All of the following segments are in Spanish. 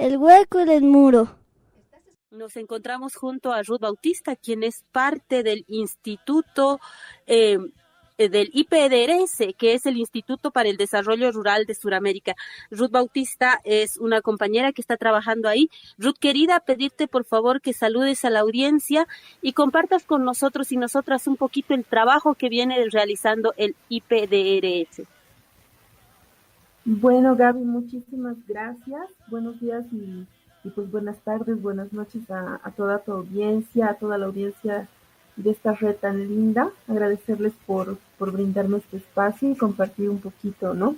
el hueco en el muro. Nos encontramos junto a Ruth Bautista, quien es parte del Instituto del IPDRS, que es el Instituto para el Desarrollo Rural de Sudamérica. Ruth Bautista es una compañera que está trabajando ahí. Ruth, querida, pedirte por favor que saludes a la audiencia y compartas con nosotros y nosotras un poquito el trabajo que viene realizando el IPDRS. Bueno, Gaby, muchísimas gracias. Buenos días y pues buenas tardes, buenas noches a toda tu audiencia, a toda la audiencia de esta red tan linda. Agradecerles por brindarme este espacio y compartir un poquito, ¿no?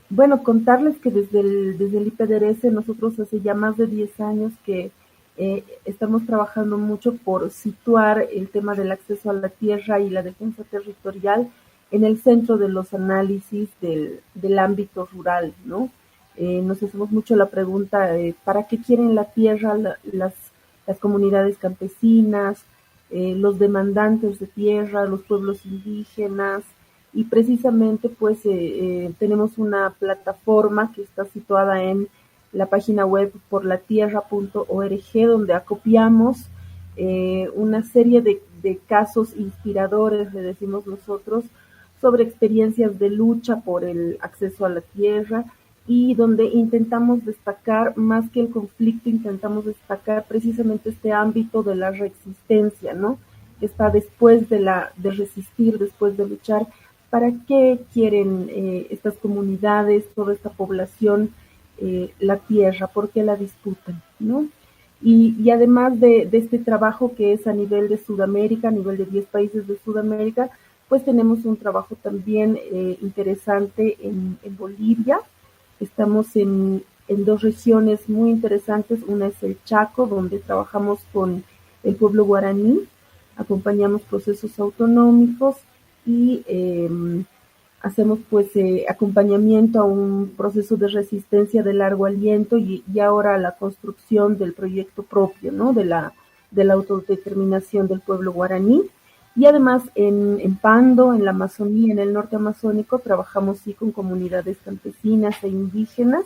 Bueno, contarles que desde el IPDRS nosotros hace ya más de 10 años que estamos trabajando mucho por situar el tema del acceso a la tierra y la defensa territorial en el centro de los análisis del ámbito rural, ¿no? Nos hacemos mucho la pregunta, ¿para qué quieren la tierra las comunidades campesinas, los demandantes de tierra, los pueblos indígenas? Y precisamente pues tenemos una plataforma que está situada en la página web porlatierra.org, donde acopiamos una serie de casos inspiradores, le decimos nosotros, sobre experiencias de lucha por el acceso a la tierra, y donde intentamos destacar, más que el conflicto, intentamos destacar precisamente este ámbito de la reexistencia, ¿no? Que está después de resistir, después de luchar. ¿Para qué quieren estas comunidades, toda esta población, la tierra? ¿Por qué la disputan, no? Y además de este trabajo que es a nivel de Sudamérica, a nivel de 10 países de Sudamérica, pues tenemos un trabajo también interesante en Bolivia. Estamos en dos regiones muy interesantes. Una es el Chaco, donde trabajamos con el pueblo guaraní, acompañamos procesos autonómicos y hacemos pues acompañamiento a un proceso de resistencia de largo aliento y ahora la construcción del proyecto propio, ¿no? De la autodeterminación del pueblo guaraní. Y además en Pando, en la Amazonía, en el norte amazónico, trabajamos sí con comunidades campesinas e indígenas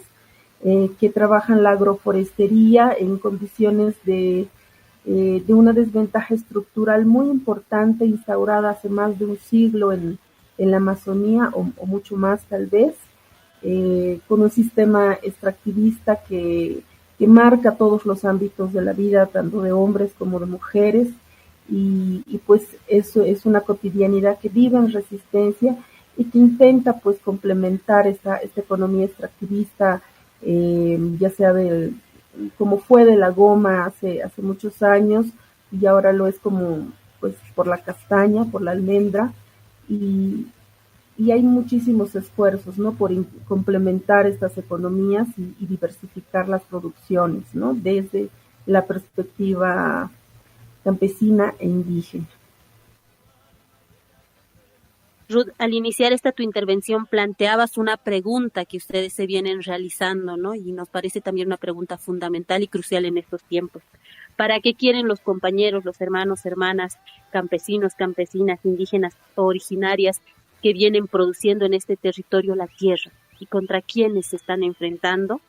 que trabajan la agroforestería en condiciones de una desventaja estructural muy importante instaurada hace más de un siglo en la Amazonía o mucho más tal vez, con un sistema extractivista que marca todos los ámbitos de la vida, tanto de hombres como de mujeres, y pues eso es una cotidianidad que vive en resistencia y que intenta pues complementar esta economía extractivista, ya sea como fue de la goma hace muchos años y ahora lo es como pues por la castaña, por la almendra, y, y hay muchísimos esfuerzos, ¿no? Por complementar estas economías y diversificar las producciones, ¿no? Desde la perspectiva campesina e indígena. Ruth, al iniciar tu intervención planteabas una pregunta que ustedes se vienen realizando, ¿no? Y nos parece también una pregunta fundamental y crucial en estos tiempos. ¿Para qué quieren los compañeros, los hermanos, hermanas, campesinos, campesinas, indígenas o originarias que vienen produciendo en este territorio la tierra? ¿Y contra quiénes se están enfrentando?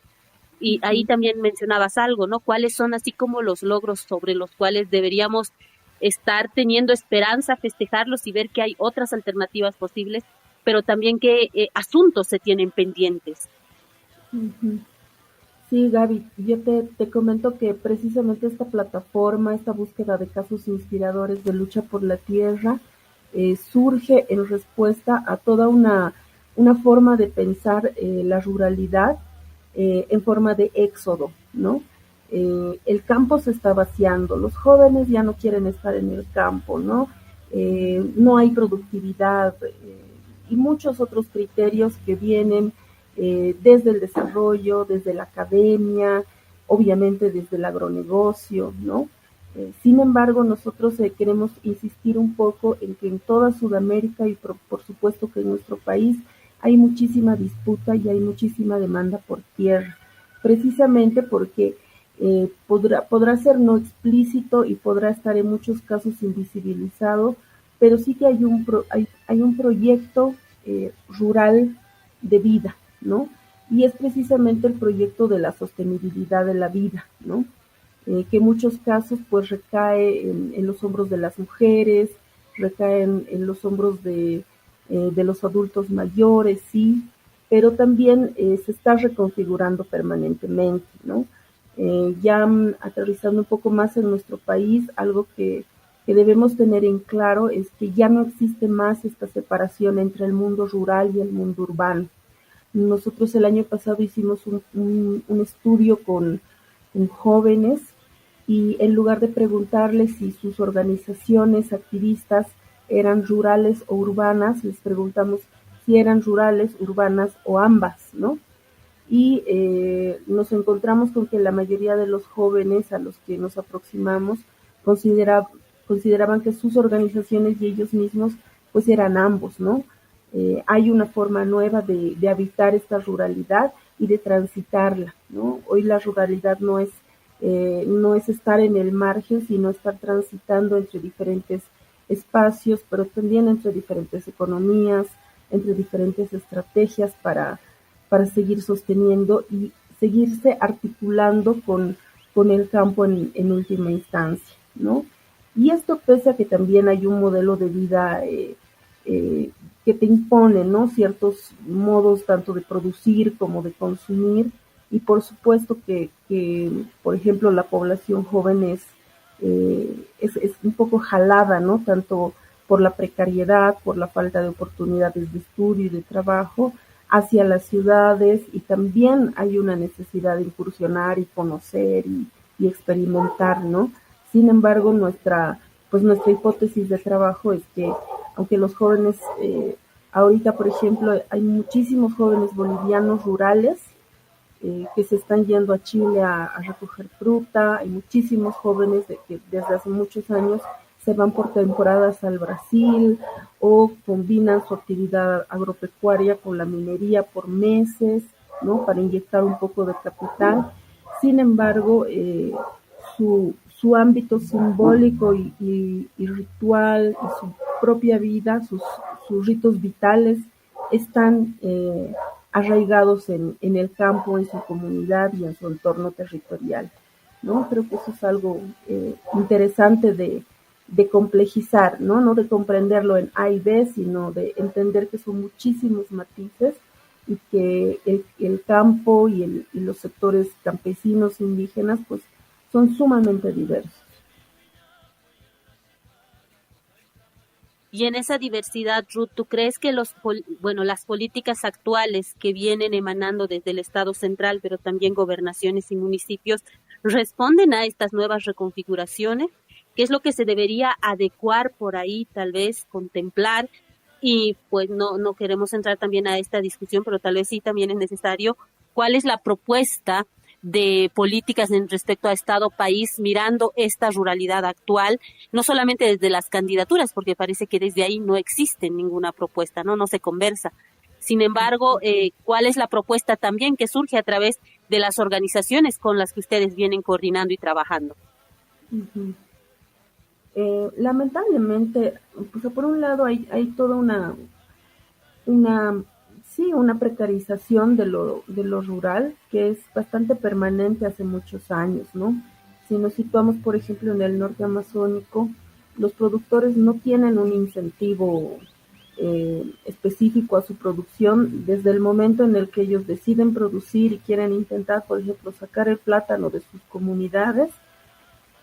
Y ahí también mencionabas algo, ¿no? ¿Cuáles son así como los logros sobre los cuales deberíamos estar teniendo esperanza, festejarlos y ver que hay otras alternativas posibles, pero también qué asuntos se tienen pendientes? Uh-huh. Sí, Gaby, yo te comento que precisamente esta plataforma, esta búsqueda de casos inspiradores de lucha por la tierra, surge en respuesta a toda una forma de pensar la ruralidad en forma de éxodo, ¿no? El campo se está vaciando, los jóvenes ya no quieren estar en el campo, ¿no? No hay productividad y muchos otros criterios que vienen desde el desarrollo, desde la academia, obviamente desde el agronegocio, ¿no? Sin embargo, nosotros queremos insistir un poco en que en toda Sudamérica y por supuesto que en nuestro país hay muchísima disputa y hay muchísima demanda por tierra, precisamente porque podrá ser no explícito y podrá estar en muchos casos invisibilizado, pero sí que hay un proyecto rural de vida, ¿no? y es precisamente el proyecto de la sostenibilidad de la vida, ¿no? Que en muchos casos pues recae en los hombros de las mujeres, recae en los hombros de los adultos mayores, sí, pero también se está reconfigurando permanentemente, ¿no? Ya aterrizando un poco más en nuestro país, algo que debemos tener en claro es que ya no existe más esta separación entre el mundo rural y el mundo urbano. Nosotros el año pasado hicimos un estudio con jóvenes y en lugar de preguntarles si sus organizaciones activistas eran rurales o urbanas, les preguntamos si eran rurales, urbanas o ambas, ¿no? Y nos encontramos con que la mayoría de los jóvenes a los que nos aproximamos consideraban que sus organizaciones y ellos mismos pues eran ambos, ¿no? Hay una forma nueva de habitar esta ruralidad y de transitarla, ¿no? Hoy la ruralidad no es estar en el margen, sino estar transitando entre diferentes espacios, pero también entre diferentes economías, entre diferentes estrategias para seguir sosteniendo y seguirse articulando con el campo en última instancia, ¿no? Y esto pese a que también hay un modelo de vida eh, que te impone, ¿no? Ciertos modos tanto de producir como de consumir, y por supuesto por ejemplo, la población joven es un poco jalada, ¿no? Tanto por la precariedad, por la falta de oportunidades de estudio y de trabajo, hacia las ciudades, y también hay una necesidad de incursionar y conocer y experimentar, ¿no? Sin embargo, nuestra hipótesis de trabajo es que, aunque los jóvenes, ahorita, por ejemplo, hay muchísimos jóvenes bolivianos rurales que se están yendo a Chile a recoger fruta, hay muchísimos jóvenes que desde hace muchos años se van por temporadas al Brasil o combinan su actividad agropecuaria con la minería por meses, ¿no? Para inyectar un poco de capital. Sin embargo, su ámbito simbólico y ritual y su propia vida, sus ritos vitales están arraigados en el campo, en su comunidad y en su entorno territorial, ¿no? Creo que eso es algo interesante de complejizar, ¿no? No de comprenderlo en A y B, sino de entender que son muchísimos matices y que el campo y los sectores campesinos indígenas pues son sumamente diversos. Y en esa diversidad, Ruth, ¿tú crees que las políticas actuales que vienen emanando desde el Estado central, pero también gobernaciones y municipios, responden a estas nuevas reconfiguraciones? ¿Qué es lo que se debería adecuar por ahí, tal vez contemplar? Y pues no queremos entrar también a esta discusión, pero tal vez sí también es necesario. ¿Cuál es la propuesta de políticas en respecto a Estado país mirando esta ruralidad actual, no solamente desde las candidaturas, porque parece que desde ahí no existe ninguna propuesta, no se conversa? Sin embargo, ¿cuál es la propuesta también que surge a través de las organizaciones con las que ustedes vienen coordinando y trabajando? Uh-huh. Lamentablemente, pues por un lado hay toda una precarización de lo rural que es bastante permanente hace muchos años, ¿no? Si nos situamos, por ejemplo, en el norte amazónico, los productores no tienen un incentivo específico a su producción desde el momento en el que ellos deciden producir y quieren intentar, por ejemplo, sacar el plátano de sus comunidades,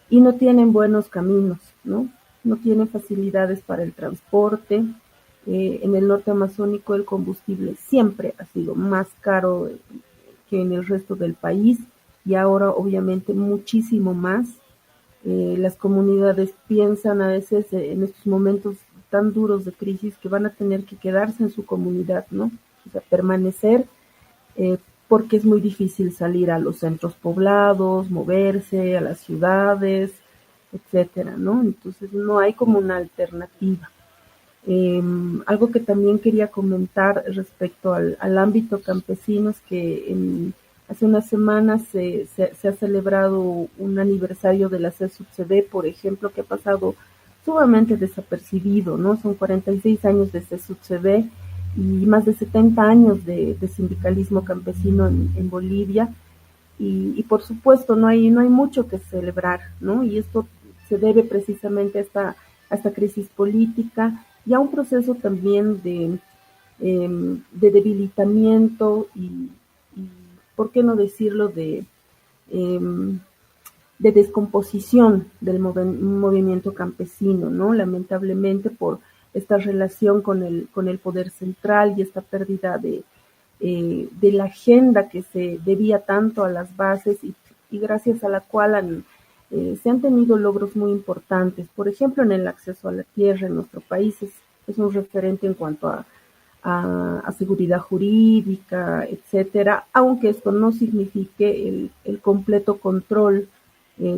y no tienen buenos caminos, ¿no? No tienen facilidades para el transporte. En el norte amazónico el combustible siempre ha sido más caro que en el resto del país, y ahora obviamente muchísimo más. Las comunidades piensan a veces en estos momentos tan duros de crisis que van a tener que quedarse en su comunidad, ¿no? O sea, permanecer, porque es muy difícil salir a los centros poblados, moverse a las ciudades, etcétera, ¿no? Entonces no hay como una alternativa. Algo que también quería comentar respecto al ámbito campesino es que hace unas semanas se ha celebrado un aniversario de la CSUCD, por ejemplo, que ha pasado sumamente desapercibido, ¿no? Son 46 años de CSUCD, y más de 70 años de sindicalismo campesino en Bolivia. Y por supuesto no hay mucho que celebrar, ¿no? Y esto se debe precisamente a esta crisis política y a un proceso también de debilitamiento y, ¿por qué no decirlo?, eh, de descomposición del movimiento campesino, ¿no? Lamentablemente por esta relación con el poder central y esta pérdida de la agenda que se debía tanto a las bases y gracias a la cual se han tenido logros muy importantes. Por ejemplo, en el acceso a la tierra en nuestro país es un referente en cuanto a seguridad jurídica, etcétera, aunque esto no signifique el completo control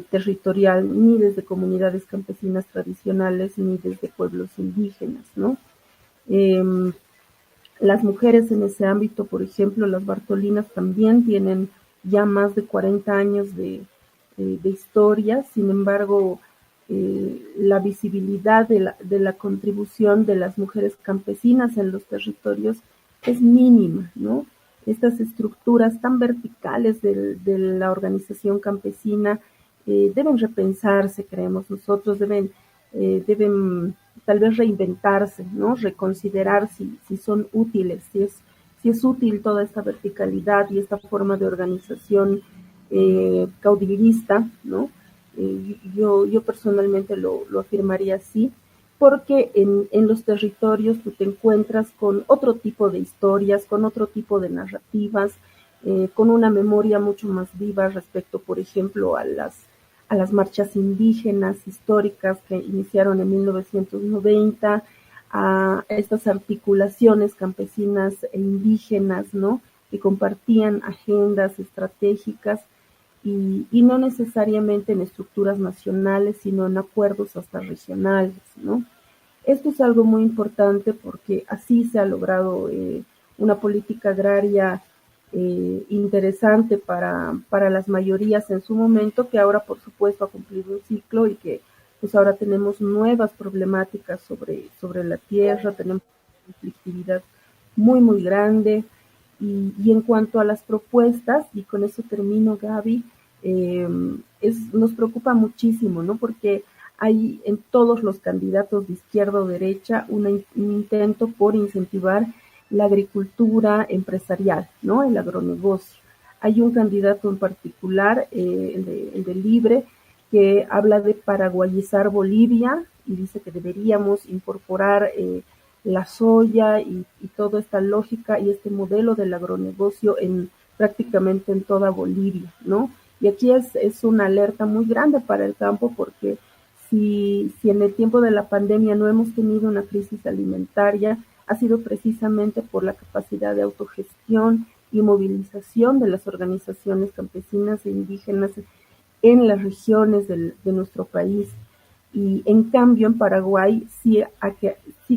territorial ni desde comunidades campesinas tradicionales ni desde pueblos indígenas, ¿no? Eh, las mujeres en ese ámbito, por ejemplo, las Bartolinas también tienen ya más de 40 años de historia, sin embargo, la visibilidad de la contribución de las mujeres campesinas en los territorios es mínima, ¿no? Estas estructuras tan verticales de la organización campesina deben repensarse, creemos nosotros, deben tal vez reinventarse, ¿no? Reconsiderar si son útiles, si es útil toda esta verticalidad y esta forma de organización caudillista, ¿no? Yo personalmente lo afirmaría así, porque en los territorios tú te encuentras con otro tipo de historias, con otro tipo de narrativas, con una memoria mucho más viva respecto, por ejemplo, a las marchas indígenas históricas que iniciaron en 1990, a estas articulaciones campesinas e indígenas, ¿no? Que compartían agendas estratégicas y no necesariamente en estructuras nacionales, sino en acuerdos hasta regionales, ¿no? Esto es algo muy importante porque así se ha logrado una política agraria interesante para las mayorías en su momento, que ahora por supuesto ha cumplido un ciclo y que pues ahora tenemos nuevas problemáticas sobre la tierra, tenemos una conflictividad muy grande y en cuanto a las propuestas, y con eso termino, Gaby, nos preocupa muchísimo, ¿no? Porque hay en todos los candidatos de izquierda o derecha un intento por incentivar la agricultura empresarial, ¿no? El agronegocio. Hay un candidato en particular, el de Libre, que habla de paraguayizar Bolivia y dice que deberíamos incorporar la soya y toda esta lógica y este modelo del agronegocio prácticamente en toda Bolivia, ¿no? Y aquí es una alerta muy grande para el campo porque si en el tiempo de la pandemia no hemos tenido una crisis alimentaria, ha sido precisamente por la capacidad de autogestión y movilización de las organizaciones campesinas e indígenas en las regiones de nuestro país. Y en cambio en Paraguay sí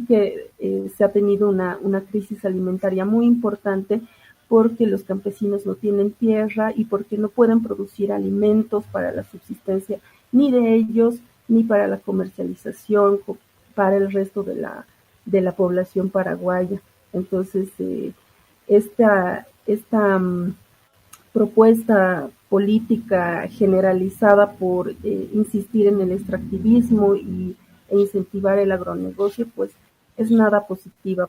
que se ha tenido una crisis alimentaria muy importante porque los campesinos no tienen tierra y porque no pueden producir alimentos para la subsistencia ni de ellos ni para la comercialización para el resto de la población paraguaya. Entonces, esta propuesta política generalizada por insistir en el extractivismo e incentivar el agronegocio, pues es nada positiva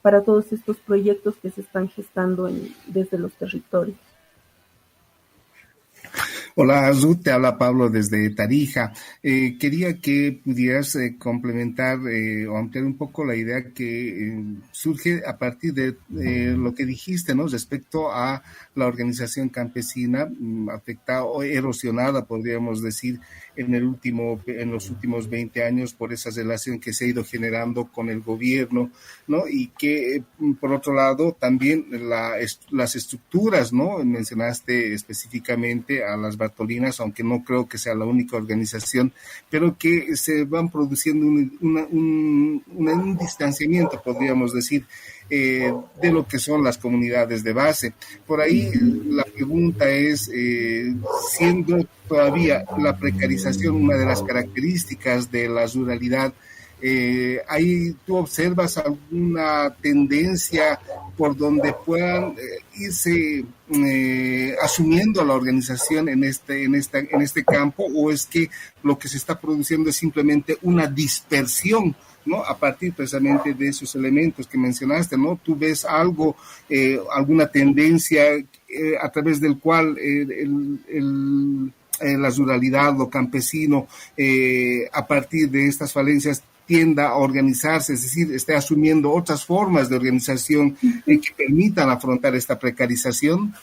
para todos estos proyectos que se están gestando desde los territorios. Hola, Ruth, te habla Pablo desde Tarija. Quería que pudieras complementar o ampliar un poco la idea que surge a partir de lo que dijiste, ¿no? Respecto a la organización campesina afectada o erosionada, podríamos decir, en los últimos 20 años por esa relación que se ha ido generando con el gobierno, ¿no? Y que, por otro lado, también las estructuras, ¿no? Mencionaste específicamente a las Bartolinas, aunque no creo que sea la única organización, pero que se van produciendo un distanciamiento, podríamos decir, de lo que son las comunidades de base. Por ahí la pregunta es, siendo todavía la precarización una de las características de la ruralidad, ¿Ahí tú observas alguna tendencia por donde puedan irse asumiendo la organización en este campo, o es que lo que se está produciendo es simplemente una dispersión, ¿no? A partir precisamente de esos elementos que mencionaste, ¿no? ¿Tú ves algo, alguna tendencia a través del cual la ruralidad, lo campesino, a partir de estas falencias tienda a organizarse, es decir, esté asumiendo otras formas de organización que permitan afrontar esta precarización?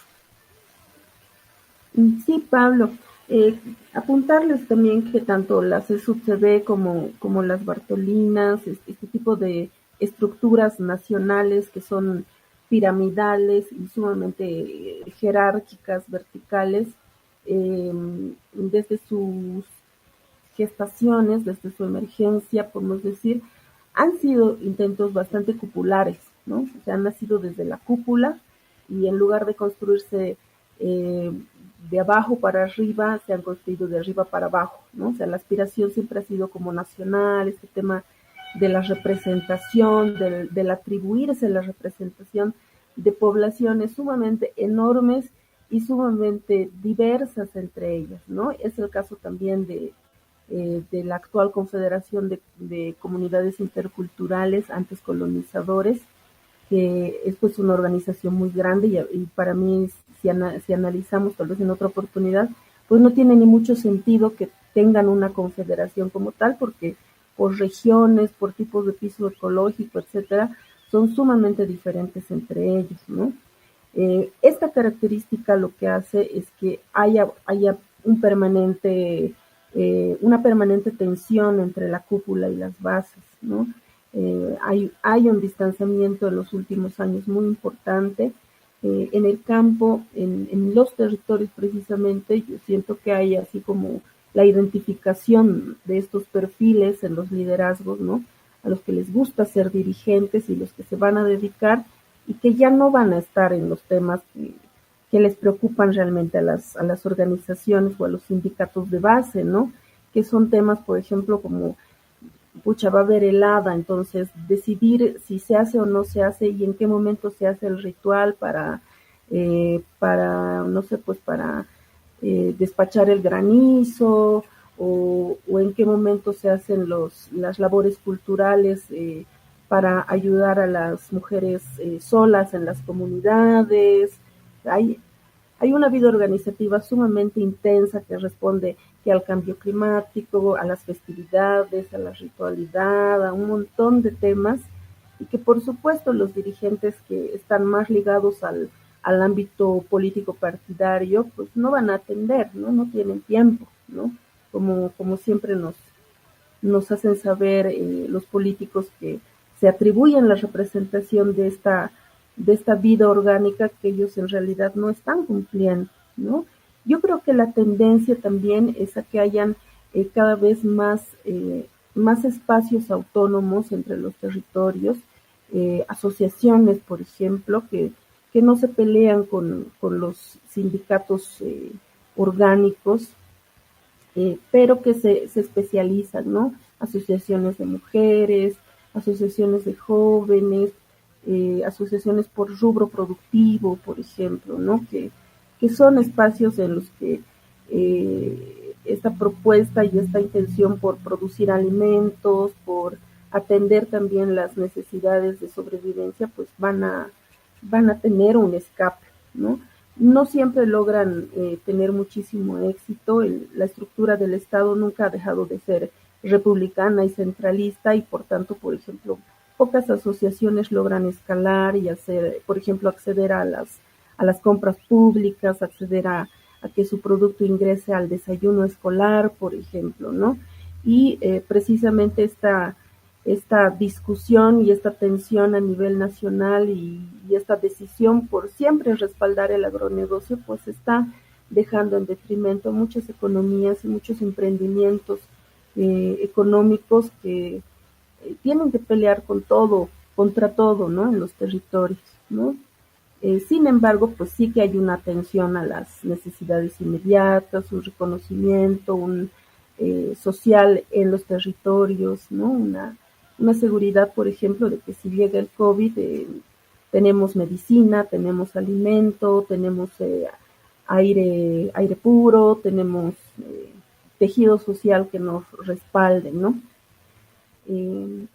Sí, Pablo. Apuntarles también que tanto la CSUCB como las Bartolinas, este tipo de estructuras nacionales que son piramidales y sumamente jerárquicas, verticales, desde sus gestaciones, desde su emergencia, podemos decir, han sido intentos bastante cupulares, ¿no? O sea, han nacido desde la cúpula y en lugar de construirse de abajo para arriba, se han construido de arriba para abajo, ¿no? O sea, la aspiración siempre ha sido como nacional, este tema de la representación, del atribuirse la representación de poblaciones sumamente enormes y sumamente diversas entre ellas, ¿no? Es el caso también de la actual Confederación de Comunidades Interculturales, antes colonizadores, que es pues una organización muy grande y para mí, si analizamos tal vez en otra oportunidad, pues no tiene ni mucho sentido que tengan una confederación como tal, porque por regiones, por tipos de piso ecológico, etcétera, son sumamente diferentes entre ellos, ¿no? Esta característica lo que hace es que haya una permanente tensión entre la cúpula y las bases, ¿no? Hay un distanciamiento en los últimos años muy importante. En el campo, en los territorios precisamente, yo siento que hay así como la identificación de estos perfiles en los liderazgos, ¿no? A los que les gusta ser dirigentes y los que se van a dedicar y que ya no van a estar en los temas que les preocupan realmente a las organizaciones o a los sindicatos de base, ¿no? Que son temas, por ejemplo, como pucha, va a haber helada, entonces decidir si se hace o no se hace y en qué momento se hace el ritual para no sé, pues para despachar el granizo o en qué momento se hacen las labores culturales para ayudar a las mujeres solas en las comunidades. Hay una vida organizativa sumamente intensa que responde que al cambio climático, a las festividades, a la ritualidad, a un montón de temas, y que por supuesto los dirigentes que están más ligados al ámbito político partidario, pues no van a atender, ¿no? No tienen tiempo, ¿no? Como siempre nos hacen saber los políticos que se atribuyen la representación de esta vida orgánica que ellos en realidad no están cumpliendo, ¿no? Yo creo que la tendencia también es a que hayan cada vez más espacios autónomos entre los territorios, asociaciones, por ejemplo, que no se pelean con los sindicatos orgánicos, pero que se especializan, ¿no? Asociaciones de mujeres, asociaciones de jóvenes, asociaciones por rubro productivo, por ejemplo, ¿no? Que son espacios en los que esta propuesta y esta intención por producir alimentos, por atender también las necesidades de sobrevivencia, pues van a tener un escape, ¿no? No siempre logran tener muchísimo éxito. La estructura del Estado nunca ha dejado de ser republicana y centralista y por tanto, por ejemplo, pocas asociaciones logran escalar y hacer, por ejemplo, acceder a las compras públicas, acceder a que su producto ingrese al desayuno escolar, por ejemplo, ¿no? Y precisamente esta discusión y esta tensión a nivel nacional y esta decisión por siempre respaldar el agronegocio, pues está dejando en detrimento muchas economías y muchos emprendimientos económicos que tienen que pelear contra todo, ¿no? En los territorios, ¿no? Sin embargo, pues sí que hay una atención a las necesidades inmediatas, un reconocimiento social en los territorios, ¿no? una seguridad, por ejemplo, de que si llega el COVID, tenemos medicina, tenemos alimento, tenemos aire puro, tenemos tejido social que nos respalde, ¿no?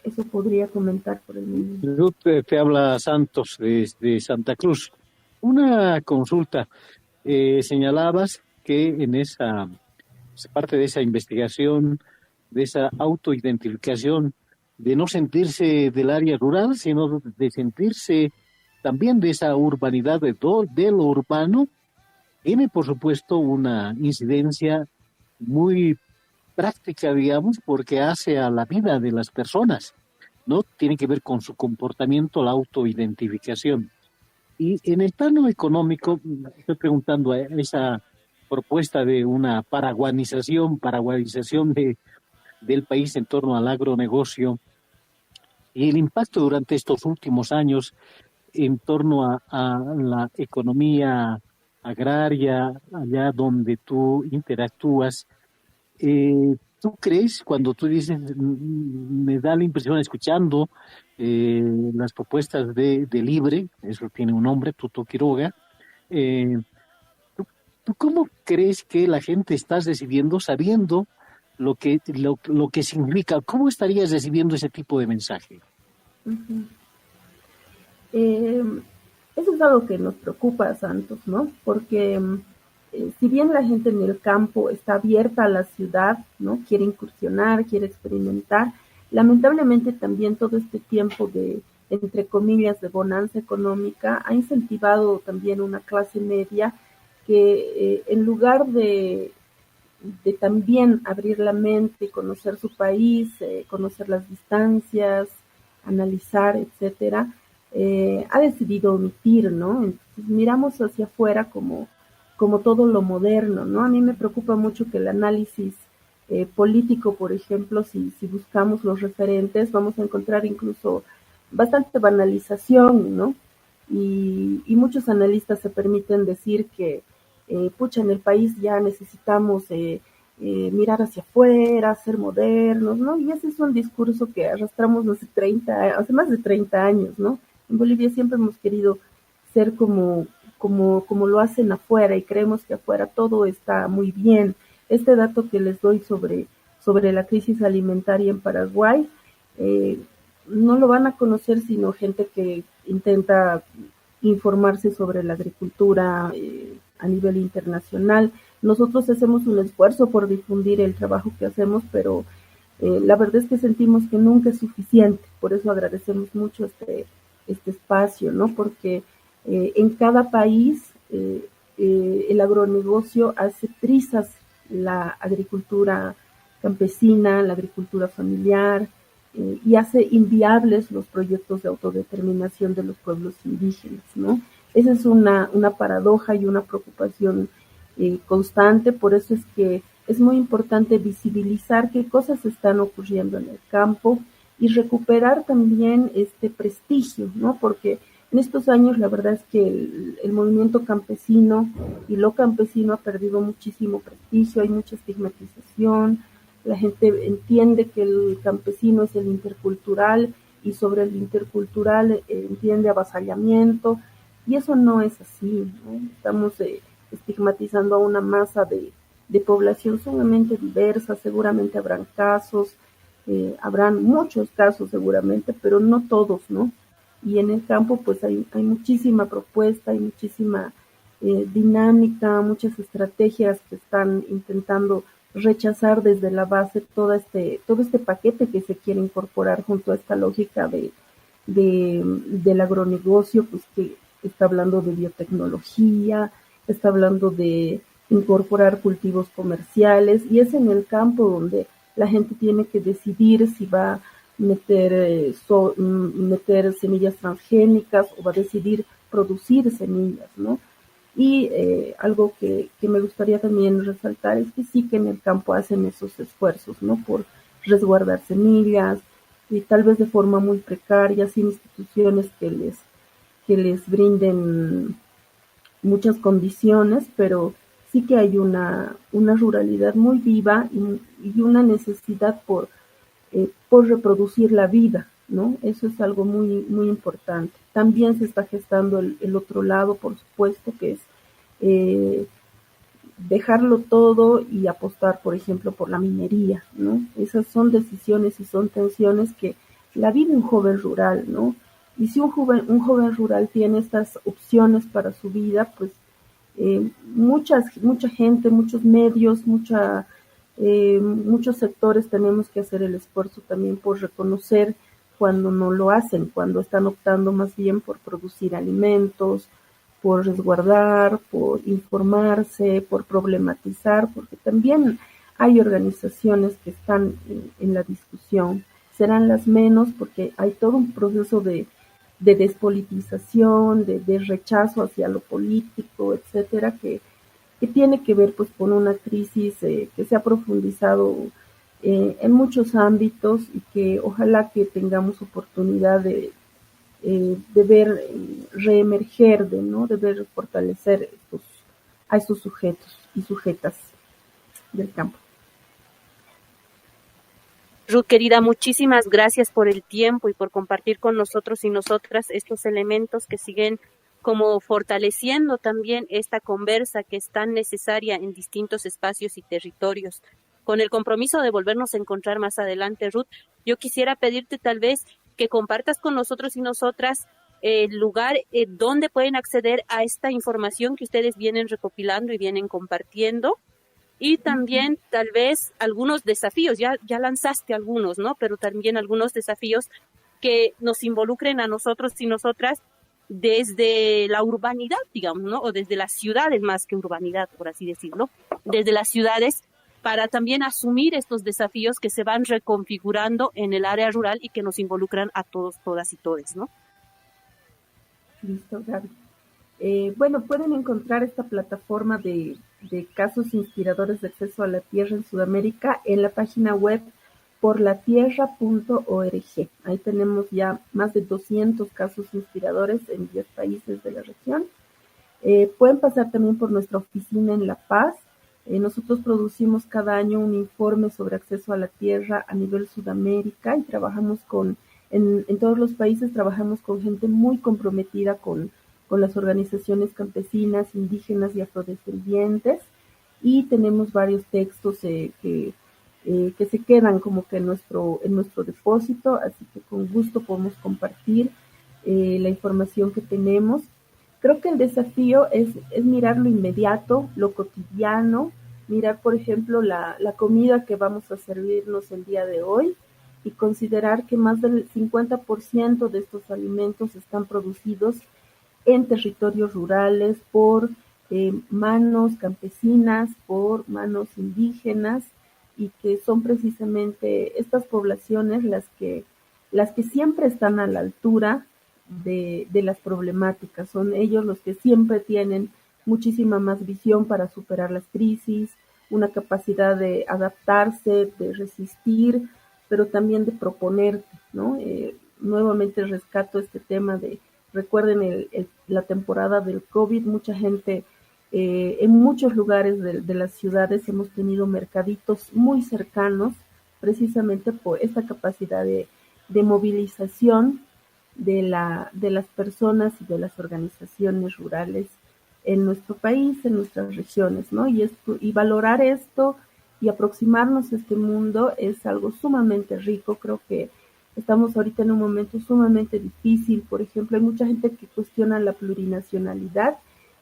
Eso podría comentar por el momento. Ruth, te habla Santos de Santa Cruz. Una consulta. Señalabas que en esa parte de esa investigación, de esa autoidentificación, de no sentirse del área rural, sino de sentirse también de esa urbanidad, de lo urbano, tiene por supuesto una incidencia muy práctica, digamos, porque hace a la vida de las personas, ¿no? Tiene que ver con su comportamiento, la autoidentificación. Y en el plano económico, estoy preguntando a esa propuesta de una paraguanización del país en torno al agronegocio y el impacto durante estos últimos años en torno a la economía agraria, allá donde tú interactúas. ¿Tú crees, cuando tú dices, me da la impresión escuchando las propuestas de Libre, eso tiene un nombre, Tuto Quiroga, eh, ¿tú cómo crees que la gente está recibiendo, sabiendo lo que significa? ¿Cómo estarías recibiendo ese tipo de mensaje? Uh-huh. Eso es algo que nos preocupa, Santos, ¿no? Porque si bien la gente en el campo está abierta a la ciudad, ¿no? Quiere incursionar, quiere experimentar, lamentablemente también todo este tiempo de, entre comillas, de bonanza económica ha incentivado también una clase media que en lugar de también abrir la mente, conocer su país, conocer las distancias, analizar, etcétera, ha decidido omitir, ¿no? Entonces miramos hacia afuera como todo lo moderno, ¿no? A mí me preocupa mucho que el análisis político, por ejemplo, si buscamos los referentes, vamos a encontrar incluso bastante banalización, ¿no? Y muchos analistas se permiten decir que pucha, en el país ya necesitamos mirar hacia afuera, ser modernos, ¿no? Y ese es un discurso que arrastramos hace más de 30 años, ¿no? En Bolivia siempre hemos querido ser como lo hacen afuera y creemos que afuera todo está muy bien. Este dato que les doy sobre la crisis alimentaria en Paraguay, no lo van a conocer sino gente que intenta informarse sobre la agricultura a nivel internacional. Nosotros hacemos un esfuerzo por difundir el trabajo que hacemos, pero la verdad es que sentimos que nunca es suficiente. Por eso agradecemos mucho este espacio, ¿no? Porque en cada país el agronegocio hace trizas la agricultura campesina, la agricultura familiar, y hace inviables los proyectos de autodeterminación de los pueblos indígenas, ¿no? Esa es una paradoja y una preocupación constante, por eso es que es muy importante visibilizar qué cosas están ocurriendo en el campo y recuperar también este prestigio, ¿no? Porque en estos años la verdad es que el movimiento campesino y lo campesino ha perdido muchísimo prestigio, hay mucha estigmatización, la gente entiende que el campesino es el intercultural y sobre el intercultural entiende avasallamiento y eso no es así, ¿no? Estamos estigmatizando a una masa de población sumamente diversa, seguramente habrán casos, habrán muchos casos seguramente, pero no todos, ¿no? Y en el campo pues hay muchísima propuesta, hay muchísima dinámica, muchas estrategias que están intentando rechazar desde la base todo este paquete que se quiere incorporar junto a esta lógica del agronegocio, pues que está hablando de biotecnología, está hablando de incorporar cultivos comerciales, y es en el campo donde la gente tiene que decidir si va a meter semillas transgénicas o va a decidir producir semillas, ¿no? Y algo que me gustaría también resaltar es que sí que en el campo hacen esos esfuerzos, ¿no? Por resguardar semillas y tal vez de forma muy precaria, sin instituciones que les brinden muchas condiciones, pero sí que hay una ruralidad muy viva y una necesidad por por reproducir la vida, ¿no? Eso es algo muy, muy importante. También se está gestando el otro lado, por supuesto, que es dejarlo todo y apostar, por ejemplo, por la minería, ¿no? Esas son decisiones y son tensiones que la vive un joven rural, ¿no? Y si un joven rural tiene estas opciones para su vida, pues mucha gente, muchos medios, muchos sectores tenemos que hacer el esfuerzo también por reconocer cuando no lo hacen, cuando están optando más bien por producir alimentos, por resguardar, por informarse, por problematizar, porque también hay organizaciones que están en la discusión. Serán las menos porque hay todo un proceso de despolitización, de rechazo hacia lo político, etcétera, que tiene que ver pues con una crisis que se ha profundizado en muchos ámbitos y que ojalá que tengamos oportunidad de ver reemerger, ¿no? De ver fortalecer a estos sujetos y sujetas del campo. Ruth, querida, muchísimas gracias por el tiempo y por compartir con nosotros y nosotras estos elementos que siguen como fortaleciendo también esta conversa que es tan necesaria en distintos espacios y territorios. Con el compromiso de volvernos a encontrar más adelante, Ruth, yo quisiera pedirte tal vez que compartas con nosotros y nosotras el lugar donde pueden acceder a esta información que ustedes vienen recopilando y vienen compartiendo. Y también tal vez algunos desafíos, ya lanzaste algunos, ¿no? Pero también algunos desafíos que nos involucren a nosotros y nosotras desde la urbanidad, digamos, ¿no? O desde las ciudades más que urbanidad, por así decirlo, desde las ciudades para también asumir estos desafíos que se van reconfigurando en el área rural y que nos involucran a todos, todas y todes, ¿no? Listo, Gaby. Bueno, pueden encontrar esta plataforma de casos inspiradores de acceso a la tierra en Sudamérica en la página web porlatierra.org. Ahí tenemos ya más de 200 casos inspiradores en 10 países de la región. Pueden pasar también por nuestra oficina en La Paz. Nosotros producimos cada año un informe sobre acceso a la tierra a nivel Sudamérica y trabajamos en todos los países trabajamos con gente muy comprometida con las organizaciones campesinas, indígenas y afrodescendientes, y tenemos varios textos que se quedan como que en nuestro depósito, así que con gusto podemos compartir la información que tenemos. Creo que el desafío es mirar lo inmediato, lo cotidiano, mirar, por ejemplo, la comida que vamos a servirnos el día de hoy y considerar que más del 50% de estos alimentos están producidos en territorios rurales por manos campesinas, por manos indígenas, y que son precisamente estas poblaciones las que siempre están a la altura de las problemáticas. Son ellos los que siempre tienen muchísima más visión para superar las crisis, una capacidad de adaptarse, de resistir, pero también de proponer, ¿no? Nuevamente rescato este tema de, recuerden la temporada del COVID, mucha gente, en muchos lugares de las ciudades hemos tenido mercaditos muy cercanos, precisamente por esta capacidad de movilización de las personas y de las organizaciones rurales en nuestro país, en nuestras regiones, ¿no? Y valorar esto y aproximarnos a este mundo es algo sumamente rico. Creo que estamos ahorita en un momento sumamente difícil. Por ejemplo, hay mucha gente que cuestiona la plurinacionalidad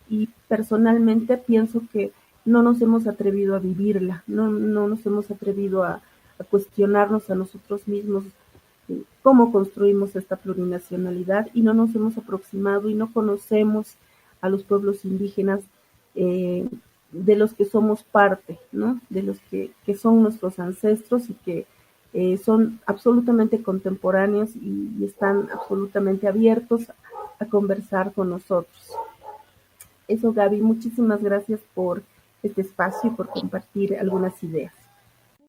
y personalmente pienso que no nos hemos atrevido a vivirla, no nos hemos atrevido a cuestionarnos a nosotros mismos cómo construimos esta plurinacionalidad, y no nos hemos aproximado y no conocemos a los pueblos indígenas de los que somos parte, ¿no? De los que son nuestros ancestros y que son absolutamente contemporáneos y están absolutamente abiertos a conversar con nosotros. Eso, Gaby, muchísimas gracias por este espacio y por compartir algunas ideas.